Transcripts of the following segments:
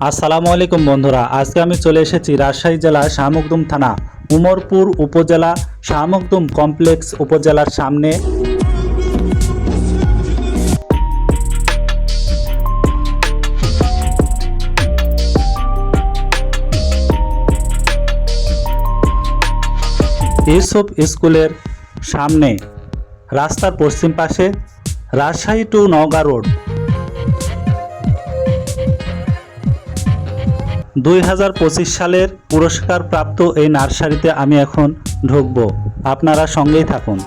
আসসালামু আলাইকুম বন্ধুরা, আজকে আমি চলে এসেছি রাজশাহী জেলার শাহমখদুম থানা উমরপুর উপজেলা শাহমখদুম কমপ্লেক্স উপজেলার সামনে। ইউসুফ স্কুলের সামনে রাস্তার পশ্চিম পাশে রাজশাহী টু নওগাঁ রোড। 2025 সালের পুরস্কার প্রাপ্ত এই নার্সারিতে আমি এখন ঢুকবো, আপনারা সঙ্গেই থাকুন।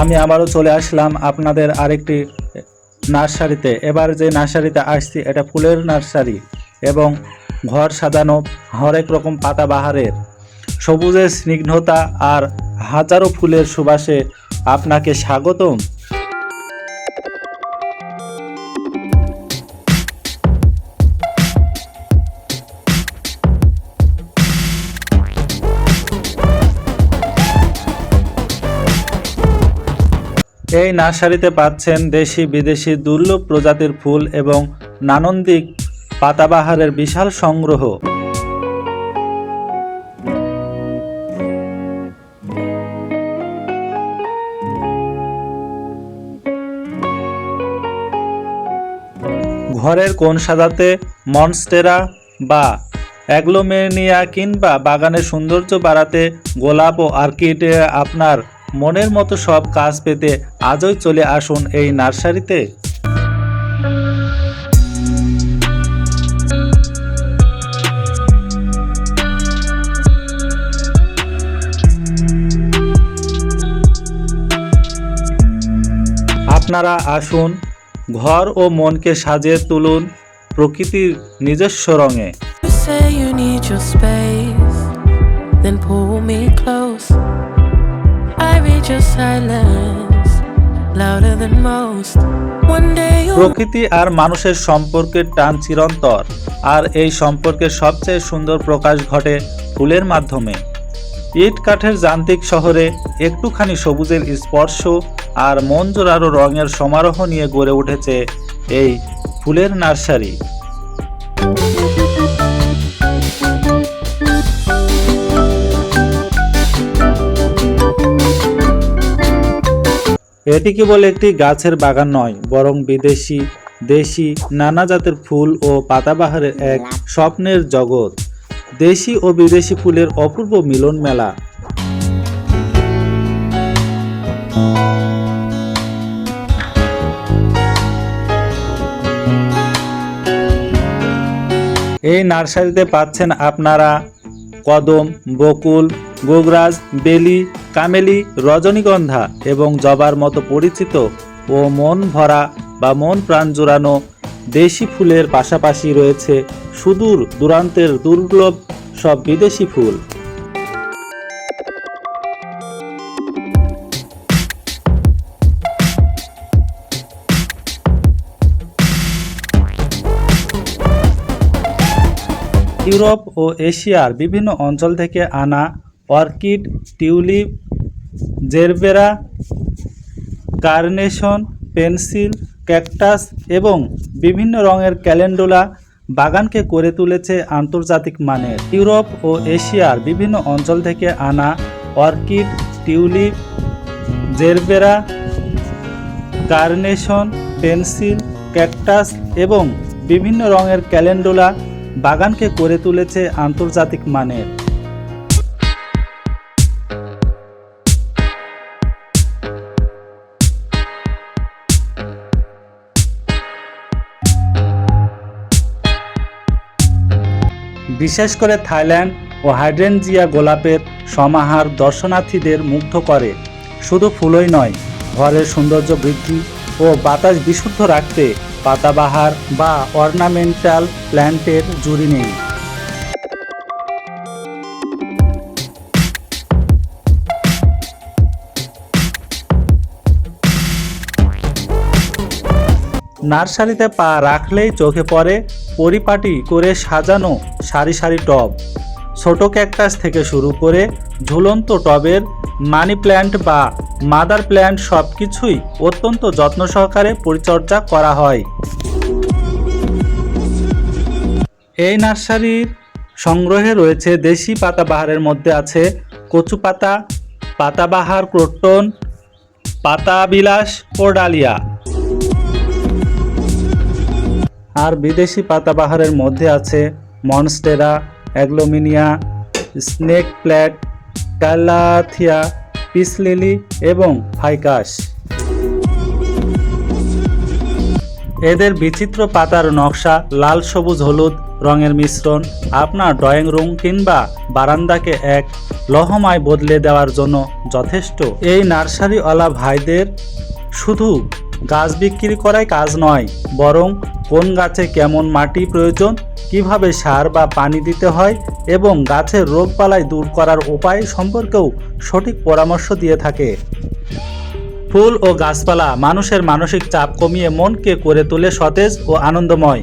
আমি আবারও চলে আসলাম আপনাদের আরেকটি নার্সারিতে। এবার যে নার্সারিতে আসছি এটা ফুলের নার্সারি এবং ঘর সাজানো হরেক রকম পাতাবাহারের সবুজের স্নিগ্ধতা আর হাজারো ফুলের সুবাসে আপনাকে স্বাগতম। এই নার্সারিতে পাচ্ছেন দেশি বিদেশি দুর্লভ প্রজাতির ফুল এবং নান্দনিক পাতাবাহারের বিশাল সংগ্রহ। ঘরের কোণ সাজাতে মনস্টেরা বা অ্যাগ্লোমেনিয়া কিংবা বাগানের সৌন্দর্য বাড়াতে গোলাপ ও অর্কিডে আপনার মনের মতো সব কাজ পেতে আজই চলে আসুন এই নার্সারিতে। আপনারা আসুন, ঘর ও মনকে সাজিয়ে তুলুন প্রকৃতির নিজস্ব রঙে। প্রকৃতি আর মানুষের সম্পর্কের টান চিরন্তর, আর এই সম্পর্কের সবচেয়ে সুন্দর প্রকাশ ঘটে ফুলের মাধ্যমে। ইট কাঠের যান্ত্রিক শহরে একটুখানি সবুজের স্পর্শ আর মন জোড়ানো রঙের সমারোহ নিয়ে গড়ে উঠেছে এই ফুলের নার্সারি। এটি কেবল একটি গাছের বাগান নয়, বরং বিদেশি দেশি নানা জাতের ফুল ও পাতাবাহারের এক স্বপ্নের জগৎ। দেশি ও বিদেশি ফুলের অপূর্ব মিলন মেলা। এই নার্সারিতে পাচ্ছেন আপনারা কদম, বকুল, গোগরাজ, বেলি, কামেলি, রজনীগন্ধা এবং জবার মতো পরিচিত ও মন ভরা বা মন প্রাণ জোড়ানো দেশি ফুলের পাশাপাশি রয়েছে সুদূর দূরান্তের দুর্লভ সব বিদেশি ফুল। ইউরোপ ও এশিয়ার বিভিন্ন অঞ্চল থেকে আনা orchid, tulip, gerbera, carnation, pencil, cactus এবং বিভিন্ন রঙের ক্যালেন্ডুলা বাগানকে করে তুলেছে আন্তর্জাতিক মানের। ইউরোপ ও এশিয়ার বিভিন্ন অঞ্চল থেকে আনা orchid, tulip, gerbera, carnation, pencil, cactus এবং বিভিন্ন রঙের ক্যালেন্ডুলা বাগানকে করে তুলেছে আন্তর্জাতিক মানের। বিশেষ করে থাইল্যান্ড ও হাইড্রেনজিয়া গোলাপের সমাহার দর্শনার্থীদের মুগ্ধ করে। শুধু ফুলই নয়, ঘরের সৌন্দর্য বৃদ্ধি ও বাতাস বিশুদ্ধ রাখতে পাতাবাহার বা অর্নামেন্টাল প্ল্যান্টের জুড়ি নেই। নার্সারিতে পা রাখলেই চোখে পড়ে পরিপাটি করে সাজানো সারি সারি টব, ছোট ক্যাকটাস থেকে শুরু করে ঝুলন্ত টবের মানি প্ল্যান্ট বা মাদার প্ল্যান্ট সবকিছুই অত্যন্ত যত্ন সহকারে পরিচর্যা করা হয়। এই নার্সারির সংগ্রহে রয়েছে দেশি পাতাবাহারের মধ্যে আছে কচু পাতা, পাতাবাহার ক্রোটন, পাতাবিলাস ও ডালিয়া। আর বিদেশি পাতাবাহারের মধ্যে আছে monstera, aglaonema, snake plant, calathea, peace lily এবং ফাইকাস। এদের বিচিত্র পাতার নকশা লাল, সবুজ, হলুদ রঙের মিশ্রণ আপনার ড্রয়িং রুম কিংবা বারান্দাকে এক লহমায় বদলে দেওয়ার জন্য যথেষ্ট। এই নার্সারিওয়ালা ভাইদের শুধু গাছ বিক্রি করাই কাজ নয়, বরং কোন গাছে কেমন মাটি প্রয়োজন, কিভাবে সার বা পানি দিতে হয় এবং গাছের রোগবালাই দূর করার উপায় সম্পর্কেও সঠিক পরামর্শ দিয়ে থাকে। ফুল ও গাছপালা মানুষের মানসিক চাপ কমিয়ে মনকে করে তোলে সতেজ ও আনন্দময়।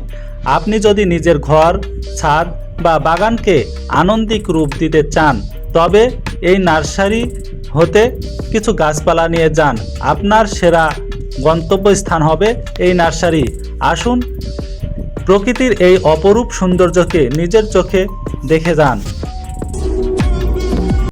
আপনি যদি নিজের ঘর, ছাদ বা বাগানকে আনন্দিক রূপ দিতে চান, তবে এই নার্সারি হতে কিছু গাছপালা নিয়ে যান। আপনার সেরা গন্তব্যস্থান হবে এই নার্সারি। আসুন প্রকৃতির এই অপরূপ সৌন্দর্যকে নিজের চোখে দেখে যান।